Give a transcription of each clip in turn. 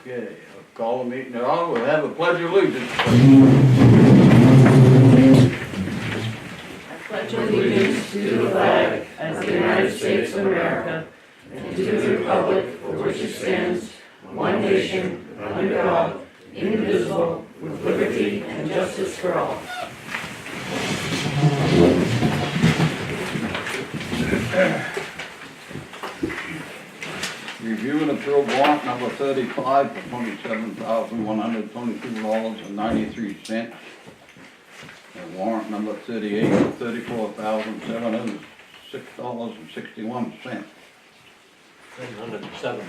Okay, I'll call the meeting on. We'll have a pledge of allegiance. I pledge allegiance to the flag of the United States of America and to the republic for which it stands, one nation, under God, indivisible, with liberty and justice for all. Review and approve warrant number 35 for $27,122.93. And warrant number 38 for $34,706.61. $707.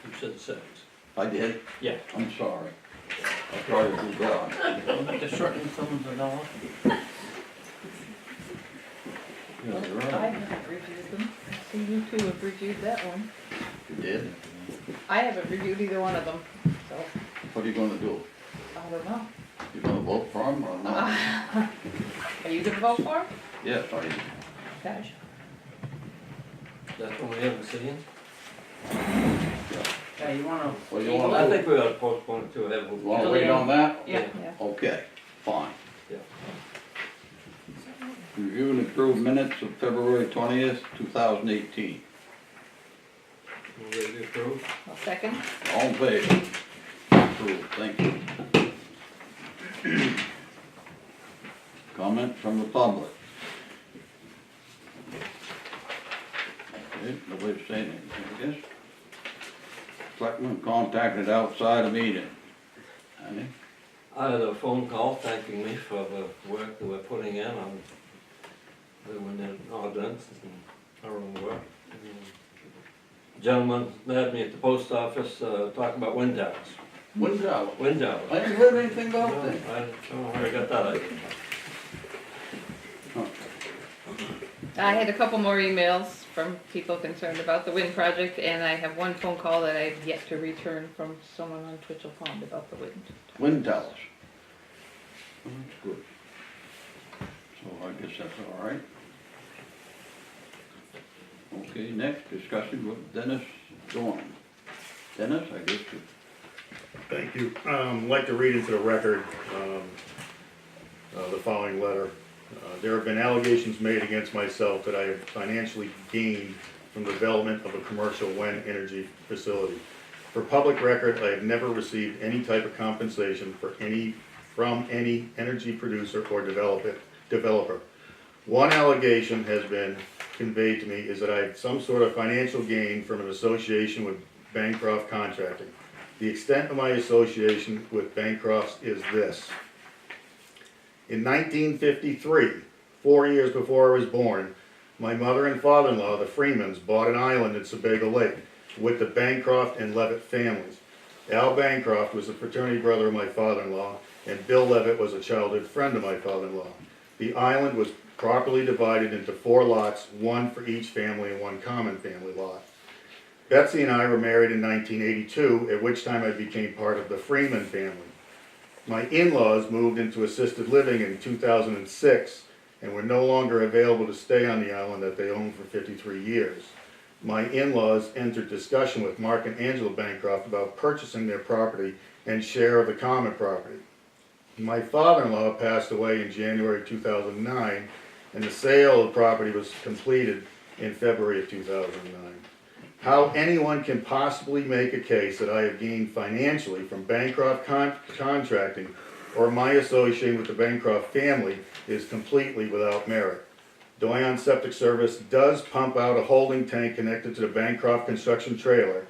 You said 6. I did? Yeah. I'm sorry. I'll try to do that. Just shorten someone's a dollar. Yeah, you're I right. haven't reviewed them. I see you two have reviewed that one. You did? I haven't reviewed either one of them, so What are you gonna do? I don't know. You gonna vote for him or not? Are you gonna vote for him? Yes, I am. Okay. That's what we haven't seen. Yeah, you wanna Well, you I wanna, think we ought to postpone it to have. wanna wait on that? Yeah. Okay, fine. Yeah. Review and approve minutes of February 20th, 2018. Ready to approve? I'll second. All in favor? Approved, thank you. Comment from the public. Okay, nobody's saying anything, I guess. Selectman contacted outside a meeting. Any? I had a phone call thanking me for the work that we're putting in on doing an ordinance and our own work. Gentleman had me at the post office talking about wind towers. Wind tower. Wind towers. I ain't heard anything No, about that. I don't know where I got that idea. I had a couple more emails from people concerned about the wind project, and I have one phone call that I've yet to return from someone on Twitchell Pond about the wind. Wind towers. Well, that's good. So I guess that's all right. Okay, next discussion with Dennis Dorn. Dennis, I guess you. Thank you. I'd like to read into the record the following letter. There have been allegations made against myself that I have financially gained from the development of a commercial wind energy facility. For public record, I have never received any type of compensation from any energy producer or developer. One allegation has been conveyed to me is that I had some sort of financial gain from an association with Bancroft Contracting. The extent of my association with Bancroft is this. In 1953, 4 years before I was born, my mother and father-in-law, the Freemans, bought an island at Sebago Lake with the Bancroft and Levitt families. Al Bancroft was a fraternity brother of my father-in-law, and Bill Levitt was a childhood friend of my father-in-law. The island was properly divided into 4 lots, one for each family and one common family lot. Betsy and I were married in 1982, at which time I became part of the Freeman family. My in-laws moved into assisted living in 2006 and were no longer available to stay on the island that they owned for 53 years. My in-laws entered discussion with Mark and Angela Bancroft about purchasing their property and share of the common property. My father-in-law passed away in January 2009, and the sale of the property was completed in February of 2009. How anyone can possibly make a case that I have gained financially from Bancroft Contracting or my association with the Bancroft family is completely without merit. Doyon Septic Service does pump out a holding tank connected to the Bancroft construction trailer,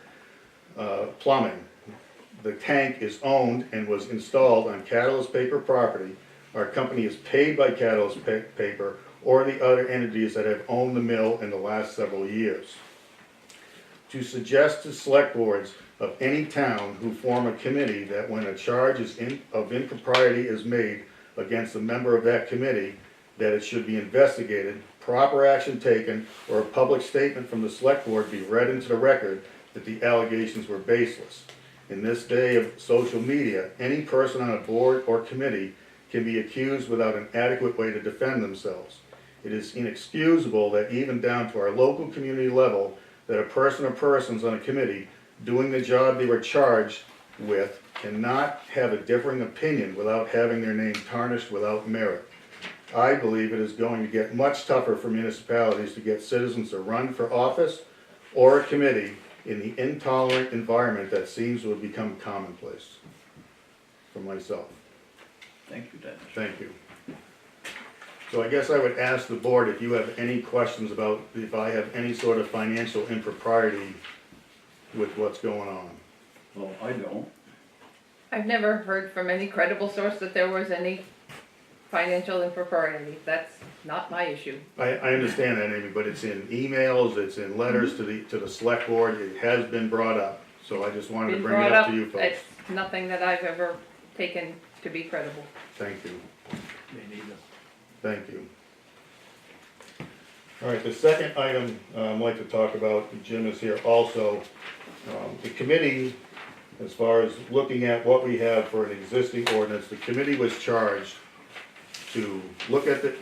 plumbing. The tank is owned and was installed on Catalyst Paper property. Our company is paid by Catalyst Paper or the other entities that have owned the mill in the last several years. To suggest to select boards of any town who form a committee that when a charge of impropriety is made against a member of that committee, that it should be investigated, proper action taken, or a public statement from the select board be read into the record that the allegations were baseless. In this day of social media, any person on a board or committee can be accused without an adequate way to defend themselves. It is inexcusable that even down to our local community level, that a person or persons on a committee doing the job they were charged with cannot have a differing opinion without having their name tarnished without merit. I believe it is going to get much tougher for municipalities to get citizens to run for office or a committee in the intolerant environment that seems to have become commonplace. For myself. Thank you, Dennis. Thank you. So I guess I would ask the board if you have any questions about if I have any sort of financial impropriety with what's going on. Well, I don't. I've never heard from any credible source that there was any financial impropriety. That's not my issue. I understand that, Amy, but it's in emails, it's in letters to the select board, it has been brought up. So I just wanted to Been bring it brought up up, to you folks. it's nothing that I've ever taken to be credible. Thank you. Me neither. Thank you. All right, the second item I'd like to talk about, Jim is here also. The committee, as far as looking at what we have for an existing ordinance, the committee was charged to look at the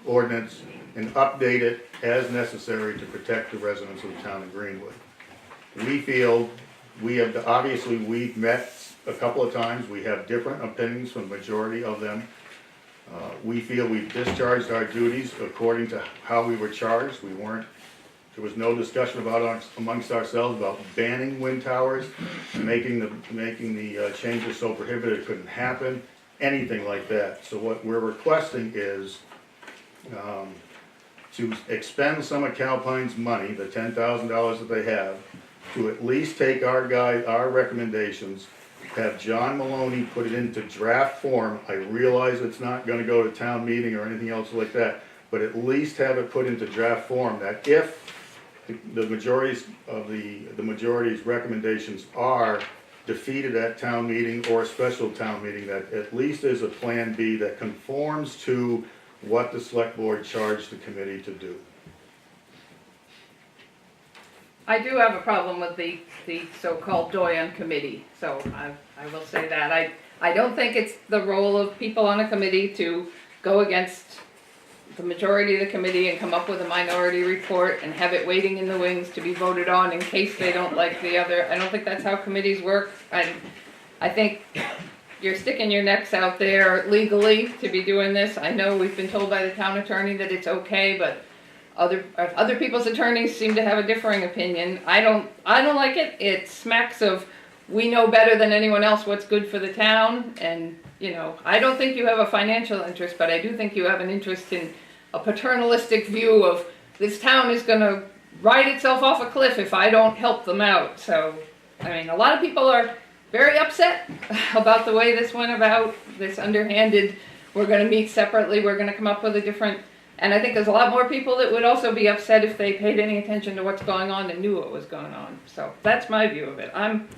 ordinance and update it as necessary to protect the residents of the town of Greenwood. We feel, obviously, we've met a couple of times, we have different opinions from the majority of them. We feel we've discharged our duties according to how we were charged. There was no discussion amongst ourselves about banning wind towers, making the changes so prohibited it couldn't happen, anything like that. So what we're requesting is to expend some of Calpine's money, the $10,000 that they have, to at least take our recommendations, have John Maloney put it into draft form. I realize it's not gonna go to town meeting or anything else like that, but at least have it put into draft form that if the majority's recommendations are defeated at town meeting or a special town meeting, that at least there's a plan B that conforms to what the select board charged the committee to do. I do have a problem with the so-called Doyen committee, so I will say that. I don't think it's the role of people on a committee to go against the majority of the committee and come up with a minority report and have it waiting in the wings to be voted on in case they don't like the other. I don't think that's how committees work. I think you're sticking your necks out there legally to be doing this. I know we've been told by the town attorney that it's okay, but other people's attorneys seem to have a differing opinion. I don't like it. It smacks of we know better than anyone else what's good for the town, and I don't think you have a financial interest, but I do think you have an interest in a paternalistic view of this town is gonna ride itself off a cliff if I don't help them out. So, I mean, a lot of people are very upset about the way this went about, this underhanded, we're gonna meet separately, we're gonna come up with a different. And I think there's a lot more people that would also be upset if they paid any attention to what's going on and knew what was going on. So that's my view of it. I'm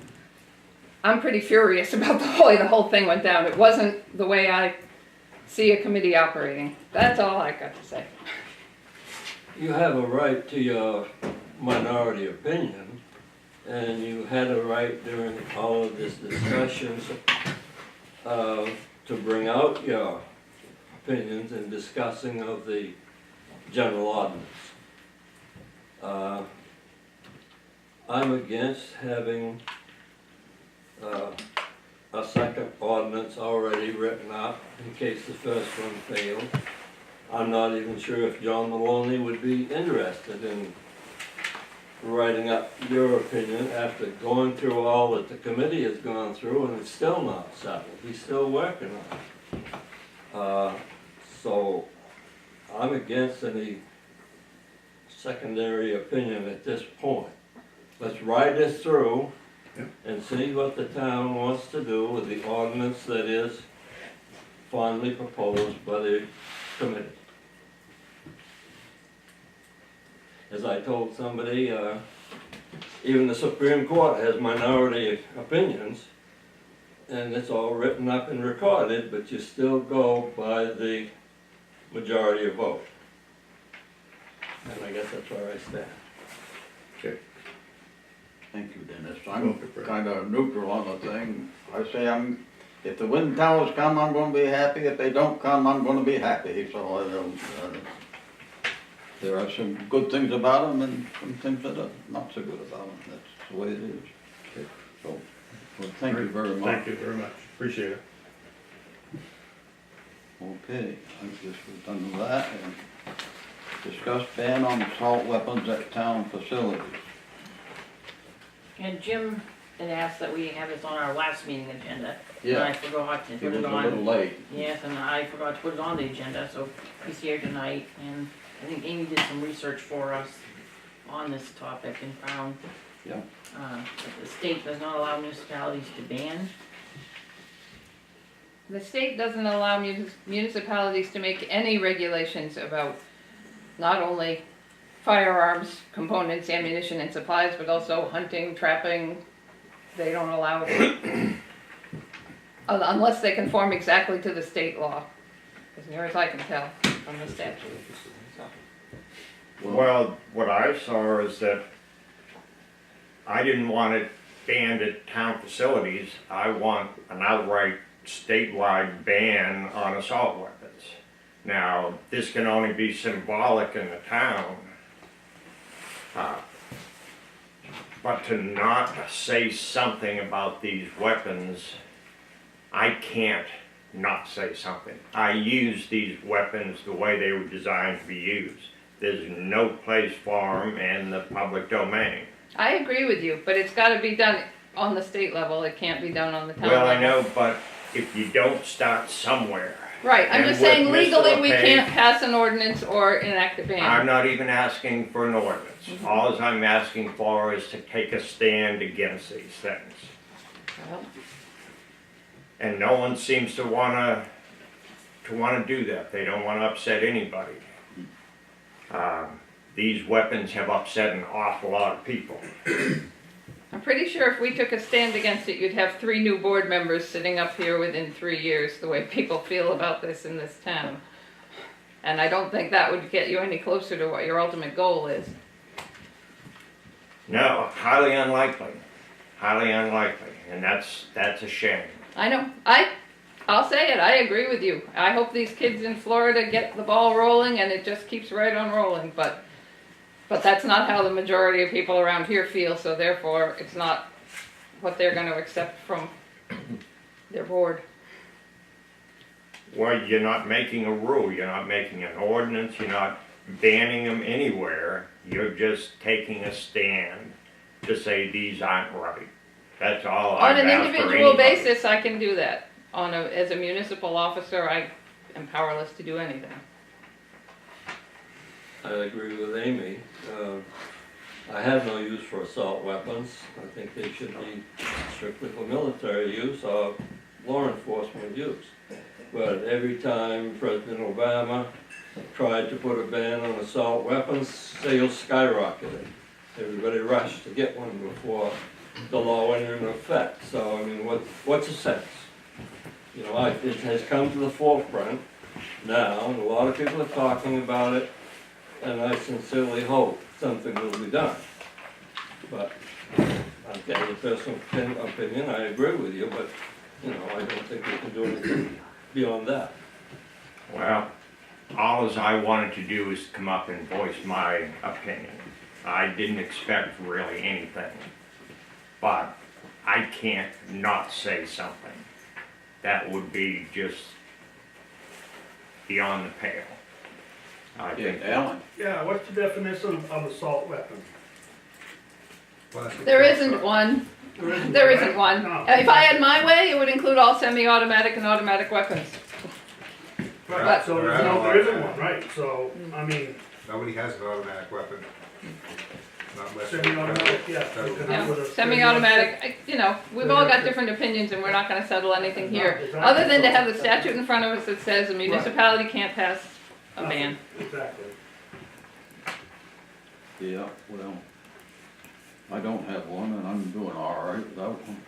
pretty furious about the way the whole thing went down. It wasn't the way I see a committee operating. That's all I got to say. You have a right to your minority opinion, and you had a right during all of this discussions to bring out your opinions and discussing of the general ordinance. I'm against having a second ordinance already written up in case the first one failed. I'm not even sure if John Maloney would be interested in writing up your opinion after going through all that the committee has gone through, and it's still not settled. He's still working on it. So I'm against any secondary opinion at this point. Let's ride this through and see what the town wants to do with the ordinance that is finally proposed by the committee. As I told somebody, even the Supreme Court has minority opinions, and it's all written up and recorded, but you still go by the majority of vote. And I guess that's where I stand. Okay. Thank you, Dennis. I'm kinda neutral on the thing. I say if the wind towers come, I'm gonna be happy. If they don't come, I'm gonna be happy. So there are some good things about them and some things that are not so good about them. That's the way it is. So, well, thank you very much. Thank you very much, appreciate it. Okay, I guess we're done with that, and discuss ban on assault weapons at town facilities. And Jim had asked that we have this on our last meeting agenda. And Yeah, I forgot to it put was it a little on. late. Yes, and I forgot to put it on the agenda, so he's here tonight, and I think Amy did some research for us on this topic and found Yeah. that the state does not allow municipalities to ban. The state doesn't allow municipalities to make any regulations about not only firearms, components, ammunition and supplies, but also hunting, trapping. They don't allow it. Unless they conform exactly to the state law, as near as I can tell from the statute. Well, what I saw is that I didn't want it banned at town facilities. I want an outright statewide ban on assault weapons. Now, this can only be symbolic in the town. But to not say something about these weapons, I can't not say something. I use these weapons the way they were designed to be used. There's no place for them in the public domain. I agree with you, but it's gotta be done on the state level, it can't be done on the town level. Well, I know, but if you don't start somewhere, Right, I'm And just saying with Mr. legally we LePage- can't pass an ordinance or enact a ban. I'm not even asking for an ordinance. All I'm asking for is to take a stand against these things. Well, And no one seems to wanna do that. They don't wanna upset anybody. These weapons have upset an awful lot of people. I'm pretty sure if we took a stand against it, you'd have 3 new board members sitting up here within 3 years, the way people feel about this in this town. And I don't think that would get you any closer to what your ultimate goal is. No, highly unlikely, and that's a shame. I know, I'll say it, I agree with you. I hope these kids in Florida get the ball rolling and it just keeps right on rolling, but that's not how the majority of people around here feel, so therefore it's not what they're gonna accept from their board. Well, you're not making a rule, you're not making an ordinance, you're not banning them anywhere. You're just taking a stand to say these aren't right. That's all On I've an asked for individual anybody. basis, I can do that. As a municipal officer, I am powerless to do anything. I agree with Amy. I have no use for assault weapons. I think they should be strictly for military use or law enforcement use. But every time President Obama tried to put a ban on assault weapons, sales skyrocketed. Everybody rushed to get one before the law went into effect. So, I mean, what's the sense? You know, it has come to the forefront now, and a lot of people are talking about it, and I sincerely hope something will be done. But, okay, your personal opinion, I agree with you, but, you know, I don't think we can do anything beyond that. Well, all I wanted to do is come up and voice my opinion. I didn't expect really anything. But I can't not say something. That would be just beyond the pale. I think. Alan? Yeah, what's the definition of assault weapon? There isn't one. There isn't one. No. If I had my way, it would include all semi-automatic and automatic weapons. Right, so there isn't one, right, so, I mean, Nobody has an automatic weapon. Not unless- semi-automatic, yeah. Federal. you can Yeah, have with a semi-automatic, we've all got different opinions and we're not gonna settle anything here. Other than to have the statute in front of us that says a municipality can't pass a ban. Exactly. Yeah, well, I don't have one and I'm doing all right without one.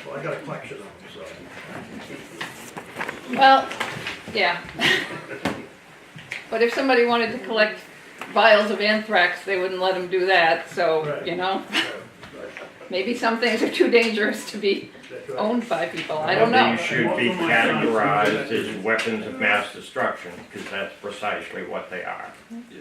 Well, I got a collection of them, so. Well, yeah. But if somebody wanted to collect vials of anthrax, they wouldn't let them do that, so, Right. Maybe some things are too dangerous to be That's right. owned by people, I don't know. These should be categorized as weapons of mass destruction, because that's precisely what they are. Yeah.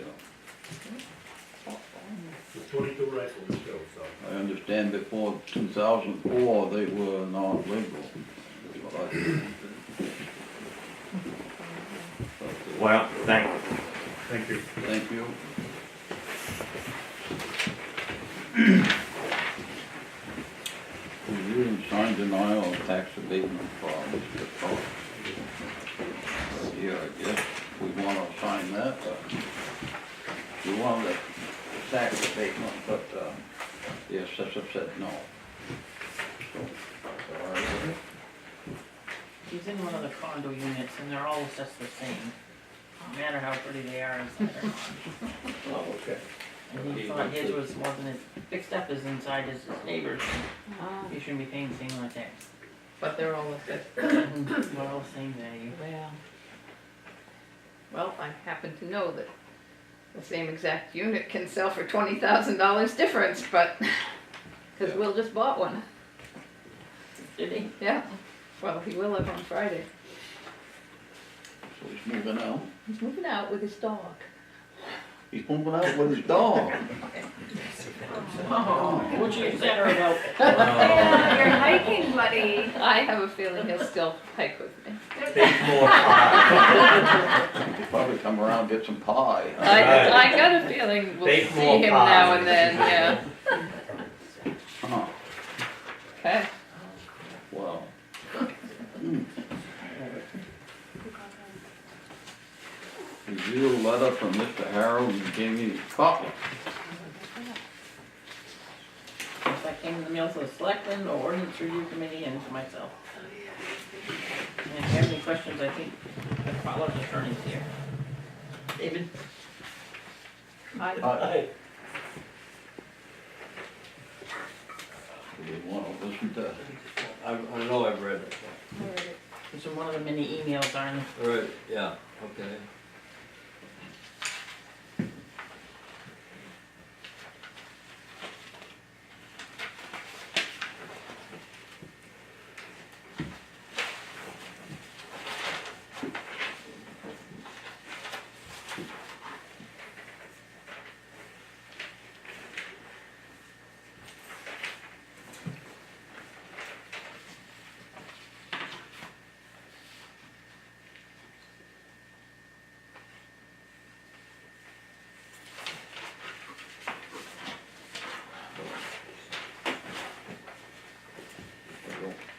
There's 22 rifles still, so. I understand before 2004, they were not legal. That's what I think. Well, thank you. Thank you. Thank you. Review and sign denial of tax abatement for Mr. Cox. Here, I guess, we wanna sign that, we wanted a tax abatement, but, the assessor said no. So, all right with it? He's in one of the condo units and they're all assessed the same, no matter how pretty they are inside or not. Oh, okay. And he thought his was more than his, fixed up his inside as his neighbor's, and he shouldn't be paying the same amount of tax. But they're all assessed. We're all the same value. Well, I happen to know that the same exact unit can sell for $20,000 difference, but, cause Will just bought one. Did he? Yeah, well, he will have on Friday. So he's moving out. He's moving out with his dog. He's moving out with his dog. Oh, what you excited about? Yeah, you're hiking, buddy. I have a feeling he'll still hike with me. Big more pie. He'll probably come around and get some pie. I got a feeling we'll Bake see more him pie. now and then, yeah. Huh, Okay. well. Review a letter from Mr. Harold and Jamie Cotler. That came in the mail to the Selectman, the Ordinance Review Committee, and to myself. And if you have any questions, I think the Butler's attorney's here. David? Do you want to listen to? I know I've read it. These are one of the many emails, aren't they? Right, yeah, okay.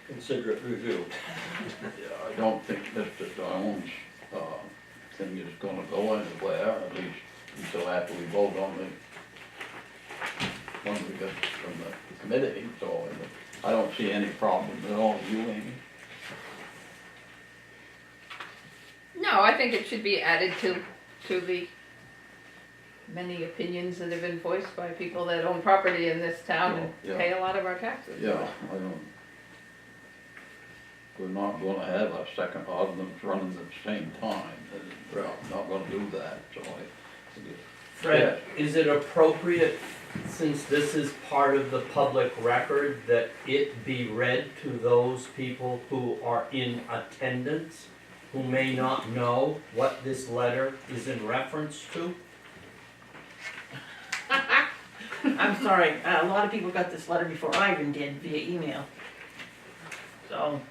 Consider it reviewed. Yeah, I don't think Mr. Jones' thing is gonna go anywhere, at least until after we vote on the one we get from the committee, so I don't see any problem at all, you, Amy? No, I think it should be added to the many opinions that have been voiced by people that own property in this town and Yeah. pay a lot of our taxes. Yeah, I don't. We're not gonna have a second ordinance running at the same time, we're not gonna do that, so Fred, is it appropriate, since this is part of the public record, that it be read to those people who are in attendance, who may not know what this letter is in reference to? I'm sorry, a lot of people got this letter before I even did via email. So,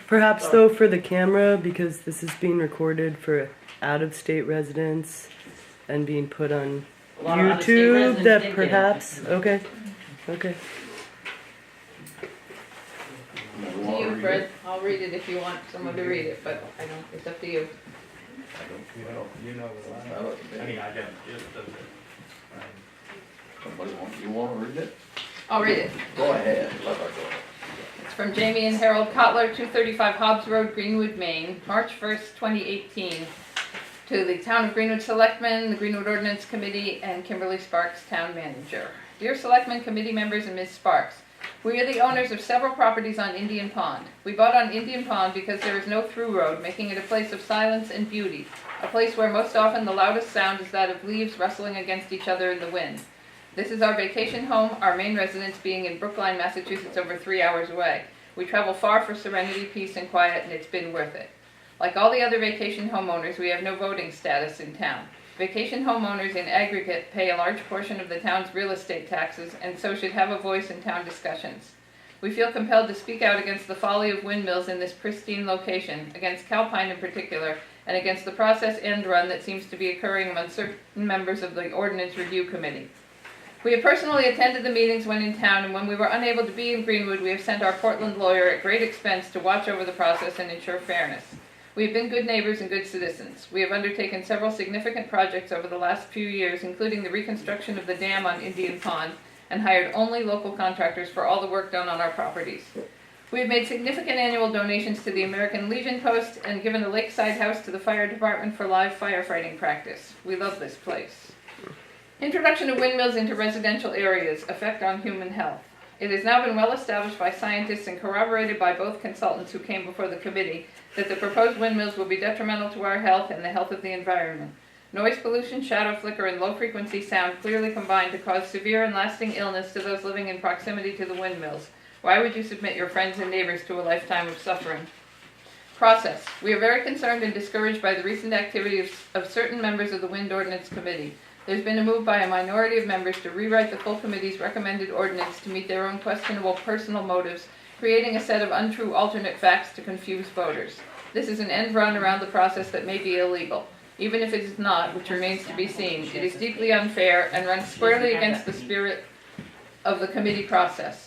Perhaps though for the camera, because this is being recorded for out-of-state residents and being put on a lot of out-of-state YouTube, residents that did get it. perhaps, okay, okay. you To wanna you, read Fred, it? I'll read it if you want someone to read it, but I don't, it's up to you. You know the That line. was I me. mean, I don't, just Somebody you wanna read it? I'll read it. Go ahead, let her go. It's from Jamie and Harold Cotler, 235 Hobbs Road, Greenwood, Maine, March 1st, 2018. To the Town of Greenwood Selectmen, the Greenwood Ordinance Committee, and Kimberly Sparks, Town Manager. Dear Selectmen, Committee members, and Ms. Sparks, we are the owners of several properties on Indian Pond. We bought on Indian Pond because there is no through road, making it a place of silence and beauty, a place where most often the loudest sound is that of leaves rustling against each other in the wind. This is our vacation home, our main residence being in Brookline, Massachusetts, over 3 hours away. We travel far for serenity, peace, and quiet, and it's been worth it. Like all the other vacation homeowners, we have no voting status in town. Vacation homeowners in aggregate pay a large portion of the town's real estate taxes and so should have a voice in town discussions. We feel compelled to speak out against the folly of windmills in this pristine location, against Calpine in particular, and against the process end run that seems to be occurring among certain members of the Ordinance Review Committee. We have personally attended the meetings when in town, and when we were unable to be in Greenwood, we have sent our Portland lawyer at great expense to watch over the process and ensure fairness. We have been good neighbors and good citizens. We have undertaken several significant projects over the last few years, including the reconstruction of the dam on Indian Pond, and hired only local contractors for all the work done on our properties. We have made significant annual donations to the American Legion Post and given a lakeside house to the fire department for live firefighting practice. We love this place. Introduction of windmills into residential areas, effect on human health. It has now been well established by scientists and corroborated by both consultants who came before the committee that the proposed windmills will be detrimental to our health and the health of the environment. Noise pollution, shadow flicker, and low-frequency sound clearly combine to cause severe and lasting illness to those living in proximity to the windmills. Why would you submit your friends and neighbors to a lifetime of suffering? Process. We are very concerned and discouraged by the recent activities of certain members of the Wind Ordinance Committee. There's been a move by a minority of members to rewrite the full committee's recommended ordinance to meet their own questionable personal motives, creating a set of untrue alternate facts to confuse voters. This is an end run around the process that may be illegal. Even if it is not, which remains to be seen, it is deeply unfair and runs squarely against the spirit of the committee process.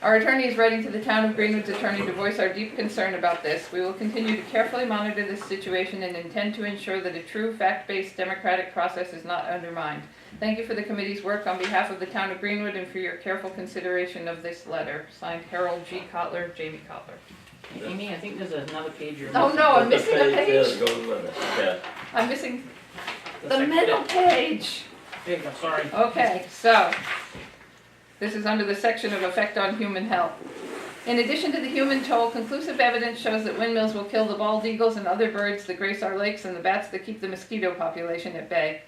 Our attorney is writing to the town of Greenwood's attorney to voice our deep concern about this. We will continue to carefully monitor this situation and intend to ensure that a true fact-based democratic process is not undermined. Thank you for the committee's work on behalf of the town of Greenwood and for your careful consideration of this letter. Signed, Harold G. Kotler, Jamie Kotler. Amy, I think there's another page you're Oh missing. no, I'm missing a There page. goes with it, yeah. I'm missing the second middle bit. page. There you go, sorry. Okay, so this is under the section of effect on human health. In addition to the human toll, conclusive evidence shows that windmills will kill the bald eagles and other birds that grace our lakes and the bats that keep the mosquito population at bay.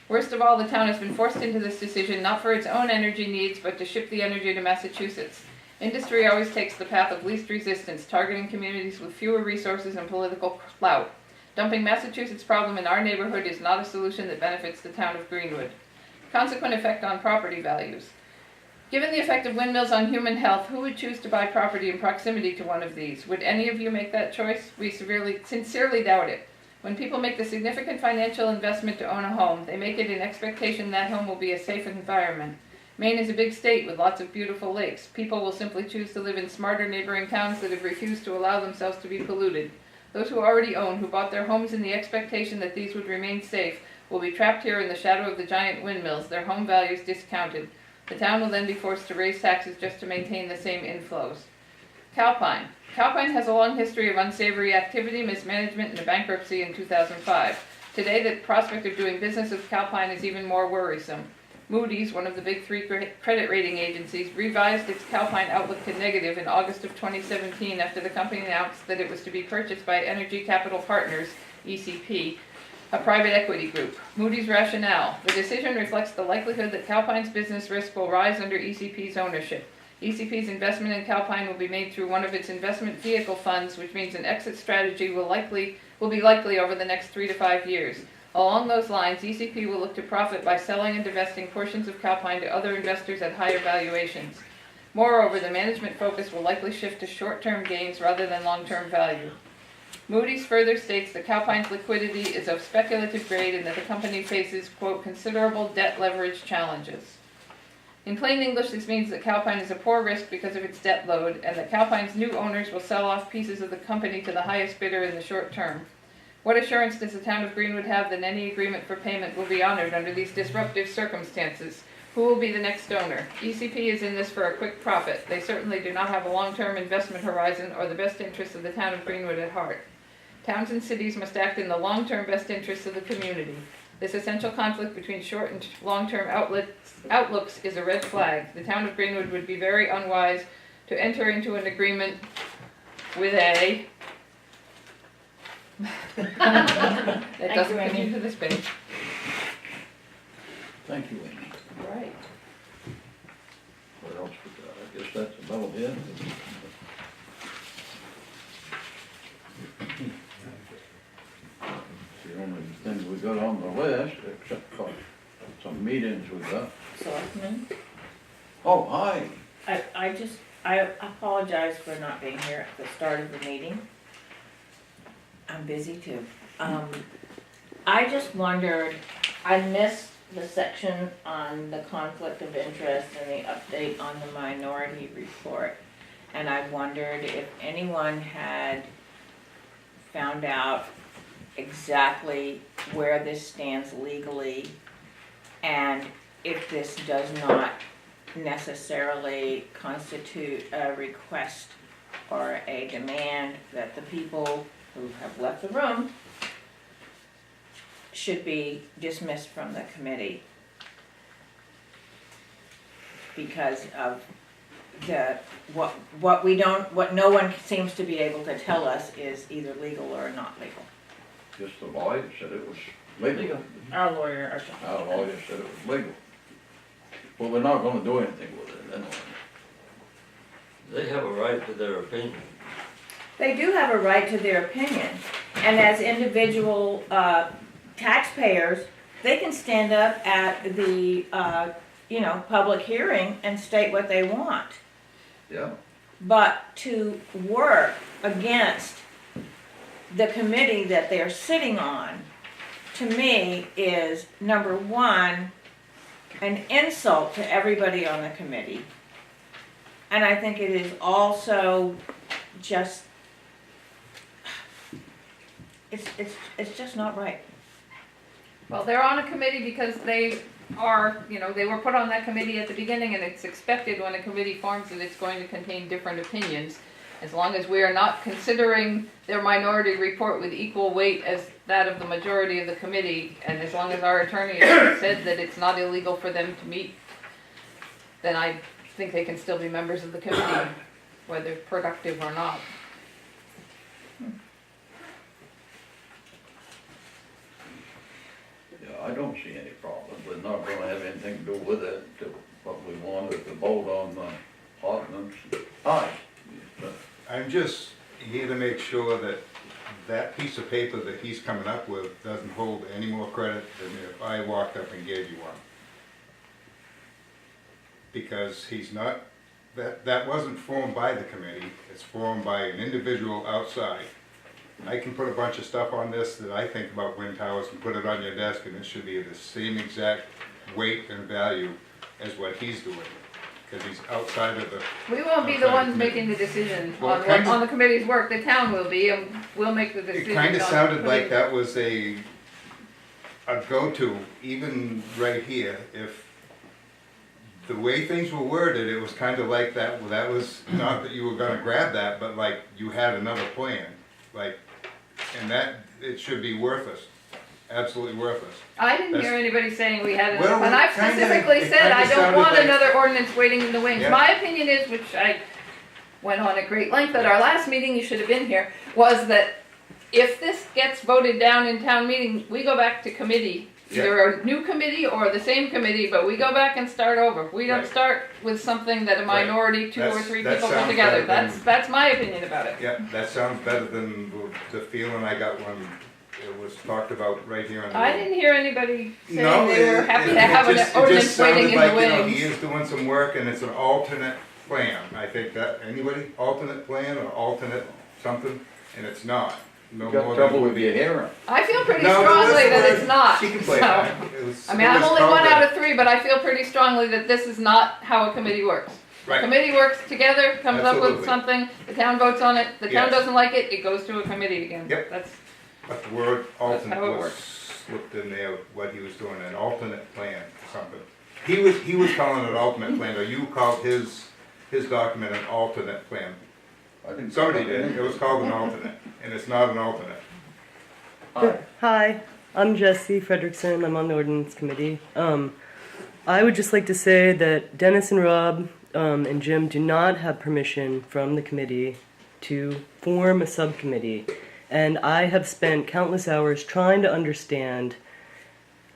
Worst of all, the town has been forced into this decision not for its own energy needs, but to ship the energy to Massachusetts. Industry always takes the path of least resistance, targeting communities with fewer resources and political clout. Dumping Massachusetts' problem in our neighborhood is not a solution that benefits the town of Greenwood. Consequent effect on property values. Given the effect of windmills on human health, who would choose to buy property in proximity to one of these? Would any of you make that choice? We sincerely doubt it. When people make the significant financial investment to own a home, they make it in expectation that home will be a safe environment. Maine is a big state with lots of beautiful lakes. People will simply choose to live in smarter neighboring towns that have refused to allow themselves to be polluted. Those who already own, who bought their homes in the expectation that these would remain safe, will be trapped here in the shadow of the giant windmills, their home values discounted. The town will then be forced to raise taxes just to maintain the same inflows. Calpine. Calpine has a long history of unsavory activity, mismanagement, and a bankruptcy in 2005. Today, the prospect of doing business with Calpine is even more worrisome. Moody's, one of the big three credit rating agencies, revised its Calpine outlook to negative in August of 2017 after the company announced that it was to be purchased by Energy Capital Partners, ECP, a private equity group. Moody's rationale. The decision reflects the likelihood that Calpine's business risk will rise under ECP's ownership. ECP's investment in Calpine will be made through one of its investment vehicle funds, which means an exit strategy will be likely over the next 3 to 5 years. Along those lines, ECP will look to profit by selling and divesting portions of Calpine to other investors at higher valuations. Moreover, the management focus will likely shift to short-term gains rather than long-term value. Moody's further states that Calpine's liquidity is of speculative grade and that the company faces, quote, considerable debt leverage challenges. In plain English, this means that Calpine is a poor risk because of its debt load and that Calpine's new owners will sell off pieces of the company to the highest bidder in the short term. What assurance does the town of Greenwood have that any agreement for payment will be honored under these disruptive circumstances? Who will be the next owner? ECP is in this for a quick profit. They certainly do not have a long-term investment horizon or the best interests of the town of Greenwood at heart. Towns and cities must act in the long-term best interests of the community. This essential conflict between short and long-term outlooks is a red flag. The town of Greenwood would be very unwise to enter into an agreement with a... that doesn't continue to this page. Thank you, Amy. Right. What else we got? I guess that's about it. See, only things we got on the list, except for some meetings we got. Selectman, Oh, hi. I apologize for not being here at the start of the meeting. I'm busy too. I just wondered, I missed the section on the conflict of interest and the update on the minority report. And I wondered if anyone had found out exactly where this stands legally, and if this does not necessarily constitute a request or a demand that the people who have left the room should be dismissed from the committee because of what no one seems to be able to tell us is either legal or not legal. Just the lawyer said it was legal. Our lawyer, Our lawyer said it was legal. Well, we're not gonna do anything with it anyway. They have a right to their opinion. they do have a right to their opinion, and as individual taxpayers, they can stand up at the public hearing and state what they want. Yeah. But to work against the committee that they're sitting on, to me, is number one, an insult to everybody on the committee. And I think it is also just, it's just not right. Well, they're on a committee because they are, they were put on that committee at the beginning, and it's expected when a committee forms that it's going to contain different opinions. As long as we are not considering their minority report with equal weight as that of the majority of the committee, and as long as our attorney has said that it's not illegal for them to meet, then I think they can still be members of the committee, whether productive or not. Yeah, I don't see any problem. We're not gonna have anything to do with it. What we want is to vote on the ordinance. Aye. I'm just here to make sure that that piece of paper that he's coming up with doesn't hold any more credit than if I walked up and gave you one. Because he's not, that wasn't formed by the committee, it's formed by an individual outside. I can put a bunch of stuff on this that I think about wind towers and put it on your desk, and it should be the same exact weight and value as what he's doing. Because he's outside of the. We won't be the outside ones committee. making the decision Well, on the committee's work. The town will be, and we'll make the decision. It kind of on sounded like putting- that was a go-to, even right here. If the way things were worded, it was kind of like that, well, that was not that you were gonna grab that, but like you had another plan. Like, and that, it should be worthless, absolutely worthless. I didn't hear That's- anybody saying we had Well, enough, and I kinda- specifically it said kinda I don't sounded want like- another ordinance waiting in the wings. Yeah. My opinion is, which I went on at great length at our last meeting, you should have been here, was that if this gets voted down in town meeting, we go back to committee. Either a new committee or the same committee, but we go back and start over. We don't Right. start with something that a minority, two or That's- three that people put sounds together. better than- That's my opinion about it. Yeah, that sounds better than the feeling I got when it was talked about right here on the. I didn't hear anybody saying No, they were happy to have an it ordinance just waiting sounded in like, the you know, wings. he is doing some work and it's an alternate plan. I think that, anybody, alternate plan or alternate something, and it's not. No Got more trouble than. with your hearing. I feel pretty No, but strongly listen, that it's not. She can play so. that. It was- I mean, it I'm was only called one a- out of three, but I feel pretty strongly that this is not how a committee works. Right. Committee works together, comes up with Absolutely. something, the town votes on it, the town Yes. doesn't like it, it goes to a committee again. Yep. That's, But the word alternate how it was works. slipped in there, what he was doing, an alternate plan or something. He was calling it an alternate plan, or you called his document an alternate plan. I didn't. Somebody did, it was called an alternate, and it's not an alternate. Aye. Hi, I'm Jesse Frederickson. I'm on the ordinance committee. I would just like to say that Dennis and Rob and Jim do not have permission from the committee to form a subcommittee. And I have spent countless hours trying to understand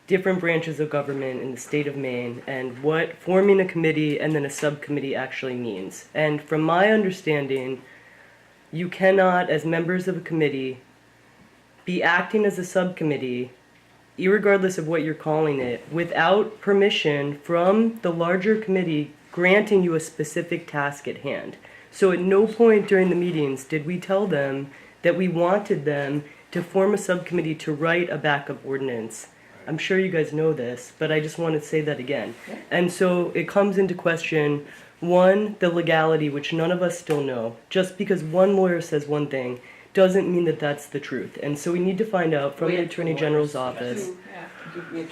different branches of government in the state of Maine and what forming a committee and then a subcommittee actually means. And from my understanding, you cannot, as members of a committee, be acting as a subcommittee, irregardless of what you're calling it, without permission from the larger committee granting you a specific task at hand. So at no point during the meetings did we tell them that we wanted them to form a subcommittee to write a backup ordinance. I'm sure you guys know this, but I just want to say that again. And so it comes into question, one, the legality, which none of us still know. Just because one lawyer says one thing doesn't mean that that's the truth. And so we need to find out from the Attorney General's office.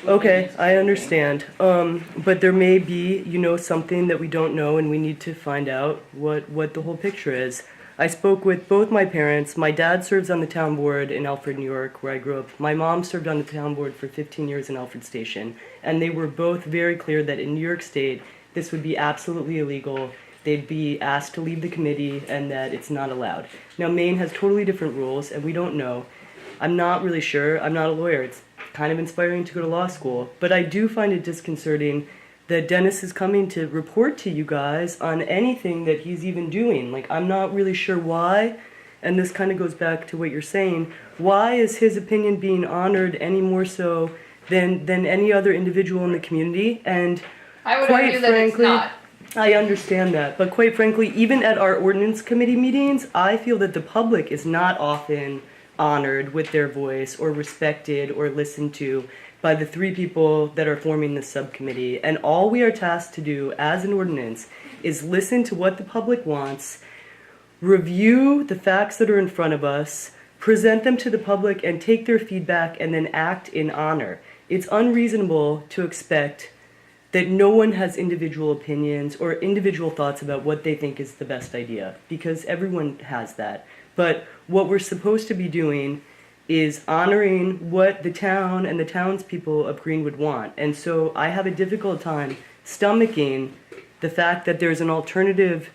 Okay, I understand. But there may be, something that we don't know, and we need to find out what the whole picture is. I spoke with both my parents. My dad serves on the town board in Alfred, New York, where I grew up. My mom served on the town board for 15 years in Alfred Station. And they were both very clear that in New York State, this would be absolutely illegal. They'd be asked to leave the committee and that it's not allowed. Now, Maine has totally different rules, and we don't know. I'm not really sure. I'm not a lawyer. It's kind of inspiring to go to law school. But I do find it disconcerting that Dennis is coming to report to you guys on anything that he's even doing. Like, I'm not really sure why, and this kind of goes back to what you're saying. Why is his opinion being honored any more so than any other individual in the community? And I would quite argue that it's frankly, not. I understand that, but quite frankly, even at our ordinance committee meetings, I feel that the public is not often honored with their voice or respected or listened to by the three people that are forming this subcommittee. And all we are tasked to do as an ordinance is listen to what the public wants, review the facts that are in front of us, present them to the public and take their feedback and then act in honor. It's unreasonable to expect that no one has individual opinions or individual thoughts about what they think is the best idea, because everyone has that. But what we're supposed to be doing is honoring what the town and the townspeople of Greenwood want. And so I have a difficult time stomaching the fact that there's an alternative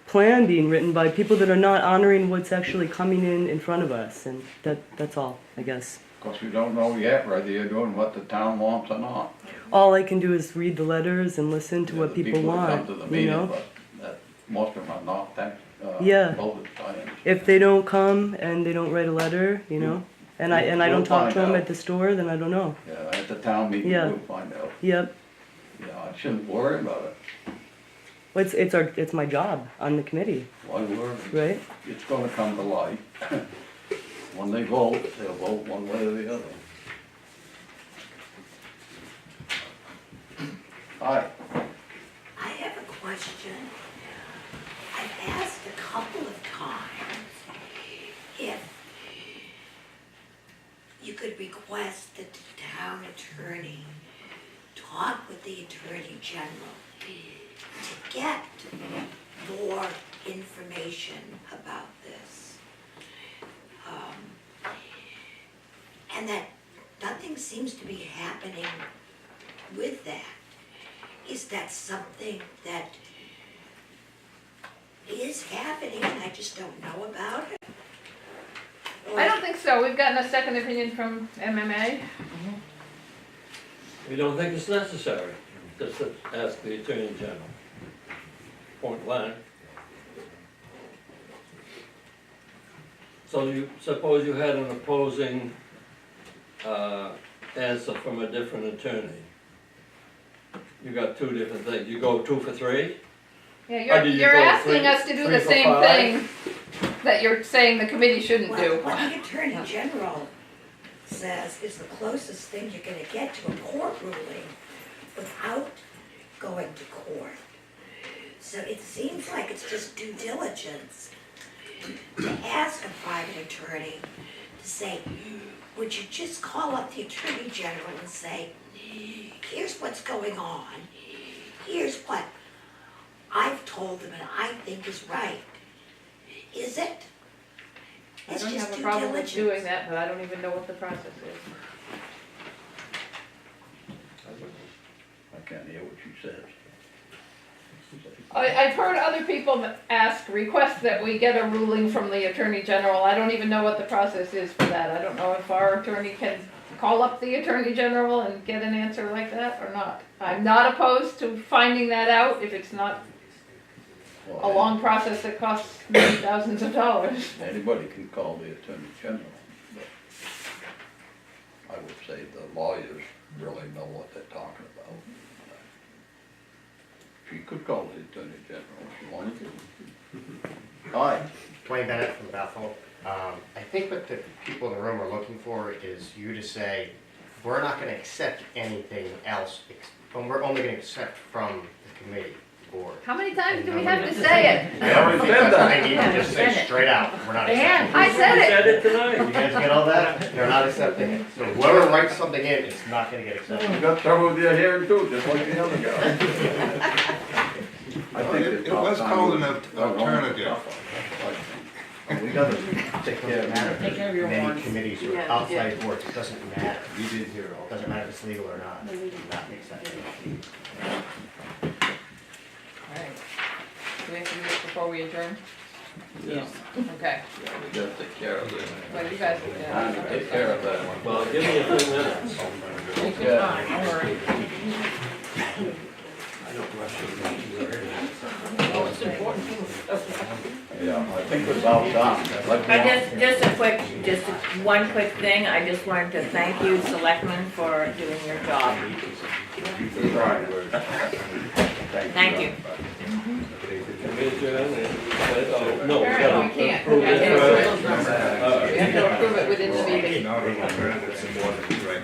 plan being written by people that are not honoring what's actually coming in front of us. And that's all, I guess. Of course, we don't know yet whether you're doing what the town wants or not. All I can do is read the letters and listen to Yeah, what the people that want, come to the you meeting, know? but most of them are not, Yeah. voted, I understand. If they don't come and they don't write a letter, and I don't We'll talk to find them out. at the store, then I don't know. Yeah, at the town meeting, Yeah. we'll find out. Yep. Yeah, I shouldn't worry about it. Well, it's my job on the committee, Why worry? right? It's gonna come to light. When they vote, they'll vote one way or the other. Hi. I have a question. I've asked a couple of times if you could request that the town attorney talk with the Attorney General to get more information about this. And that nothing seems to be happening with that. Is that something that is happening and I just don't know about it? Or I don't think so. We've gotten a second opinion from MMA. We don't think it's necessary, just to ask the Attorney General. Point blank. So you, suppose you had an opposing, answer from a different attorney. You got two different things, you go 2 for 3? Yeah, do you you're go asking 3 us to do 3 the for same 5? thing that you're saying the committee shouldn't do. what the Attorney General says is the closest thing you're gonna get to a court ruling without going to court. So it seems like it's just due diligence to ask a private attorney to say, would you just call up the Attorney General and say, here's what's going on, here's what I've told them and I think is right. Is it? I It's don't just have a due problem with diligence. doing that, but I don't even know what the process is. I can't hear what she says. I've heard other people request that we get a ruling from the Attorney General. I don't even know what the process is for that. I don't know if our attorney can call up the Attorney General and get an answer like that or not. I'm not opposed to finding that out if it's not a long process that costs many thousands of dollars. Anybody can call the Attorney General, but would say the lawyers really know what they're talking about. You could call the Attorney General if you wanted to. Hi. Dwayne Bennett from Bethel. I think what the people in the room are looking for is you to say, we're not gonna accept anything else, but we're only gonna accept from the committee, the board. How many times do we have to say it? I don't think that's what they need to just say straight out, we're not accepting. I said it. Said it tonight. You guys get all that? They're not accepting it. So whoever writes something in, it's not gonna get accepted. You got trouble with your hearing too, just like the other guy. I think It was called an alternative. We gotta take care of that. Take care of your Many committees or Yeah, outside boards, it doesn't matter. You did hear all. Doesn't matter if it's legal or not, not accepted. Alright. Do we have to do this before we adjourn? Yeah, Okay. yeah, we gotta take care of it. Well, you guys will get Time to take care of that one. Well, give me a few minutes. Take your time, don't worry. Oh, it's important. Yeah, I think we're about done. One quick thing, I just wanted to thank you, Selectman, for doing your job. Thank you. No, we Apparently we gotta can't. approve We have this to first. We have to approve it within the meeting. No, no, alternatives and more than right.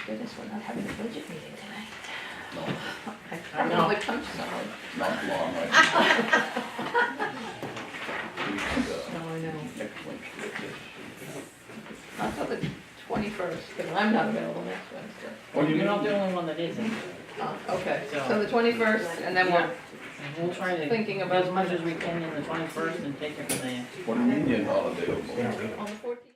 Goodness, we're not having a budget meeting tonight. I probably punched someone. Not long, right? I know. Next week's with this. Not till the 21st, because I'm not available next Wednesday. What do you You're not mean? the only one that isn't. Okay, so the 21st, and then we're We'll try to thinking do about as much as we can in the 21st and take it from there. What do you mean you're not available? on the 14th.